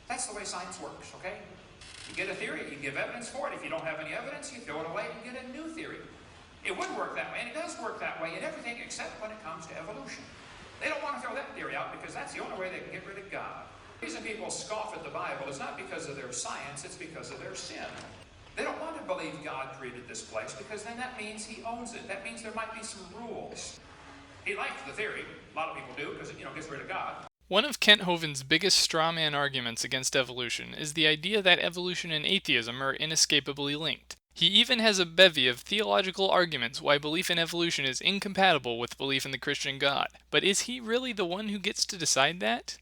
That's the way science works, okay? You get a theory, you give evidence for it. If you don't have any evidence, you throw it away and get a new theory. It would work that way, and it does work that way in everything except when it comes to evolution. They don't want to throw that theory out because that's the only way they can get rid of God. The reason people scoff at the Bible is not because of their science, it's because of their sin. They don't want to believe God created this place because then that means he owns it. That means there might be some rules. He likes the theory. A lot of people do because it, gets rid of God. One of Kent Hovind's biggest straw man arguments against evolution is the idea that evolution and atheism are inescapably linked. He even has a bevy of theological arguments why belief in evolution is incompatible with belief in the Christian God. But is he really the one who gets to decide that?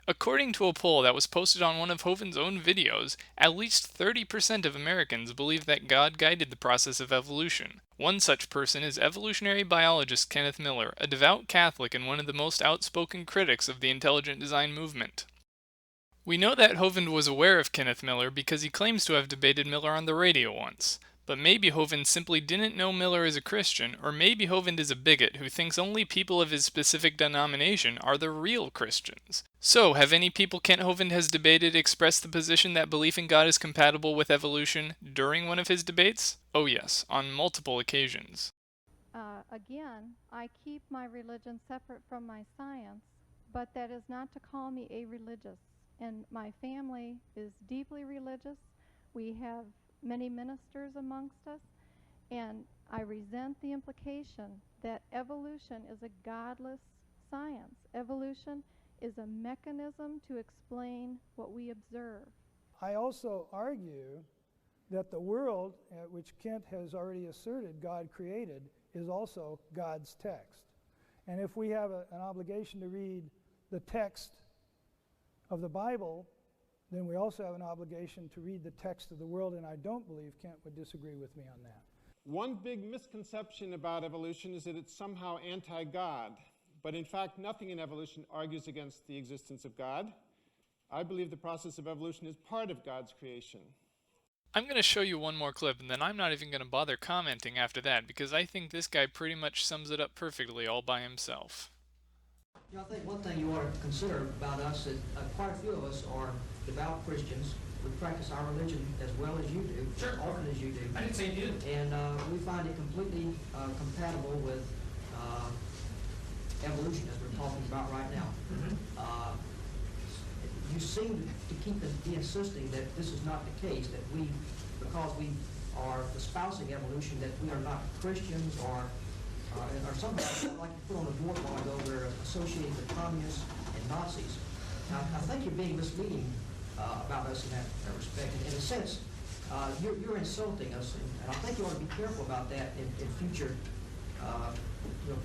According to a poll that was posted on one of Hovind's own videos, at least 30% of Americans believe that God guided the process of evolution. One such person is evolutionary biologist Kenneth Miller, a devout Catholic and one of the most outspoken critics of the intelligent design movement. We know that Hovind was aware of Kenneth Miller because he claims to have debated Miller on the radio once. But maybe Hovind simply didn't know Miller is a Christian, or maybe Hovind is a bigot who thinks only people of his specific denomination are the real Christians. So, have any people Kent Hovind has debated expressed the position that belief in God is compatible with evolution during one of his debates? Oh yes, on multiple occasions. Again, I keep my religion separate from my science, but that is not to call me a-religious. And my family is deeply religious. We have many ministers amongst us, and I resent the implication that evolution is a godless science. Evolution is a mechanism to explain what we observe. I also argue that the world, which Kent has already asserted God created, is also God's text. And if we have an obligation to read the text of the Bible, then we also have an obligation to read the text of the world, and I don't believe Kent would disagree with me on that. One big misconception about evolution is that it's somehow anti-God. But in fact, nothing in evolution argues against the existence of God. I believe the process of evolution is part of God's creation. I'm going to show you one more clip, and then I'm not even going to bother commenting after that, because I think this guy pretty much sums it up perfectly all by himself. I think one thing you ought to consider about us is quite a few of us are devout Christians. We practice our religion as well as you do, Sure. often as you do. I didn't say you didn't. And we find it completely compatible with evolution, as we're talking about right now. Mm-hmm. You seem to keep insisting that this is not the case, that we, because we are espousing evolution, that we are not Christians or somehow, like you put on a board while ago, we're associated with communists and Nazis. Now, I think you're being misleading about us in that respect. In a sense, you're insulting us, and I think you ought to be careful about that in future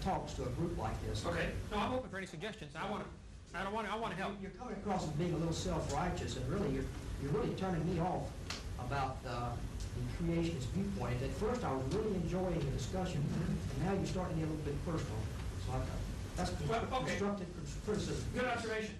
talks to a group like this. Okay. No, I'm open for any suggestions. I want to help. You're coming across as being a little self-righteous, and really, you're really turning me off about the creationist viewpoint. At first, I was really enjoying the discussion, and now you're starting to get a little bit personal. So that's constructive criticism. Good observation.